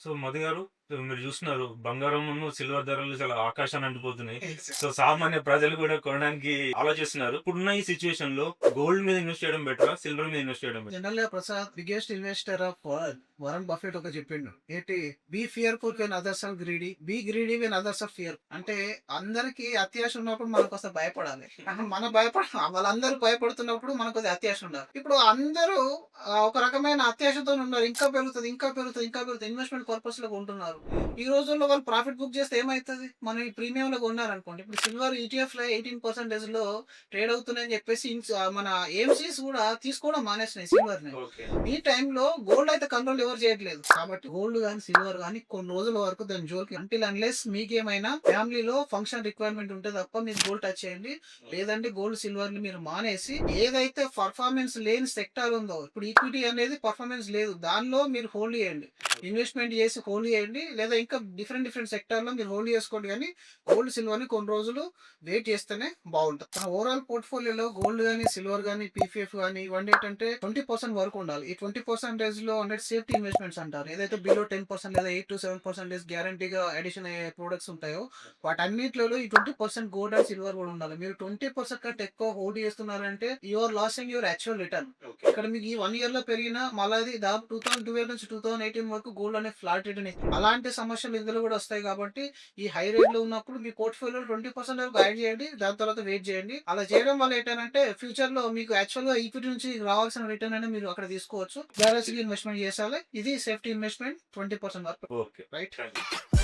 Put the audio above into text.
So Madhu గారు, మీరు చూస్తున్నారు బంగారమును, సిల్వర్ ధరలు చాలా ఆకాశాన్ని అంటిపోతున్నాయి. ఎగ్జాక్ట్. సో సామాన్య ప్రజలు కూడా కొనడానికి ఆలోచిస్తున్నారు. ఇప్పుడున్న ఈ సిచ్యువేషన్ లో గోల్డ్ మీద ఇన్వెస్ట్ చేయడం బెటరా, సిల్వర్ మీద ఇన్వెస్ట్ చేయడం బెటర్? జనరల్ గా ప్రసాద్ biggest investor of world Warren Buffett ఒక చెప్పిండు ఏంటి, be fearful when others are greedy, be greedy when others are fear. అంటే అందరికి అత్యాశ ఉన్నప్పుడు మనం కొంత భయపడాలి, కానీ మనం వాళ్ళందరూ భయపడుతున్నప్పుడు మనకు కొద్దిగా అత్యాశ ఉండాలి. ఇప్పుడు అందరూ ఒక రకమైన అత్యాశతో ఉన్నారు, ఇంకా పెరుగుతుంది ఇంకా పెరుగుతుంది ఇంకా పెరుగుతుంది, ఇన్వెస్ట్మెంట్ పర్పస్ లో కొంటున్నారు. ఈ రోజుల్లో వాళ్ళు ప్రాఫిట్ బుక్ చేస్తే ఏమవుతుంది, మనం ఈ ప్రీమియం లో కొన్నారనుకోండి, ఇప్పుడు సిల్వర్ ఈటీఎఫ్ లో 18% లో ట్రేడ్ అవుతున్నాయని చెప్పేసి మన ఏఎంసీస్ కూడా తీసుకోవడం మానేసినాయి సిల్వర్ ని. ఓకే. ఈ టైంలో గోల్డ్ అయితే కంట్రోల్ ఎవరు చేయట్లేదు, కాబట్టి గోల్డ్ కానీ సిల్వర్ కానీ కొన్ని రోజుల వరకు దాని జోలికి అంటిల్ అన్లెస్ మీకేమైనా ఫ్యామిలీలో ఫంక్షన్ రిక్వైర్మెంట్ ఉంటే తప్ప మీరు గోల్డ్ టచ్ చేయండి. లేదంటే గోల్డ్ సిల్వర్ ని మీరు మానేసి ఏదైతే పర్ఫార్మెన్స్ లేని సెక్టార్ ఉందో, ఇప్పుడు ఈక్విటీ అనేది పర్ఫార్మెన్స్ లేదు, దానిలో మీరు హోల్డ్ చేయండి, ఇన్వెస్ట్మెంట్ చేసి హోల్డ్ చేయండి. లేదా ఇంకా డిఫరెంట్ సెక్టార్ లో మీరు హోల్డ్ చేసుకోండి, కానీ గోల్డ్ సిల్వర్ ని కొన్ని రోజులు వెయిట్ చేస్తేనే బాగుంటుంది. మన ఓవరాల్ పోర్ట్ఫోలియోలో గోల్డ్ కానీ సిల్వర్ కానీ పీపీఎఫ్ కానీ ఇవన్నీ ఏంటంటే 20% వరకు ఉండాలి. ఈ 20% లో సేఫ్టీ ఇన్వెస్ట్మెంట్స్ అంటారు, ఏదైతే బిలో 10% లేదా 8 to 7% గ్యారంటీగా అడిషన్ అయ్యే ప్రొడక్ట్స్ ఉంటాయో వాటన్నిటిలో ఈ 20% గోల్డ్ అండ్ సిల్వర్ కూడా ఉండాలి. మీరు 20% కంటే ఎక్కువ హోల్డ్ చేస్తున్నారంటే your losing your actual return. ఇక్కడ మీకు ఈ 1 year లో పెరిగిన మళ్ళీ దాదాపు 2012 నుంచి 2018 వరకు గోల్డ్ అనే ఫ్లాట్ రిటర్న్ ఇస్తుంది. అలాంటి సమస్యలు ఇందులో కూడా వస్తాయి. కాబట్టి ఈ హై రేట్ లో ఉన్నప్పుడు మీ పోర్ట్ఫోలియో 20% వరకు యాడ్ చేయండి, దాని తర్వాత వెయిట్ చేయండి. అలా చేయడం వల్ల ఏంటంటే ఫ్యూచర్ లో మీకు యాక్చువల్ గా ఈక్విటీ నుంచి రావాల్సిన రిటర్న్ అనేది మీరు అక్కడ తీసుకోవచ్చు. బ్యాలెన్స్ ఇన్వెస్ట్మెంట్ చేసాలి. ఇది సేఫ్టీ ఇన్వెస్ట్మెంట్ 20% వరకు. ఓకే. రైట్. థాంక్యూ.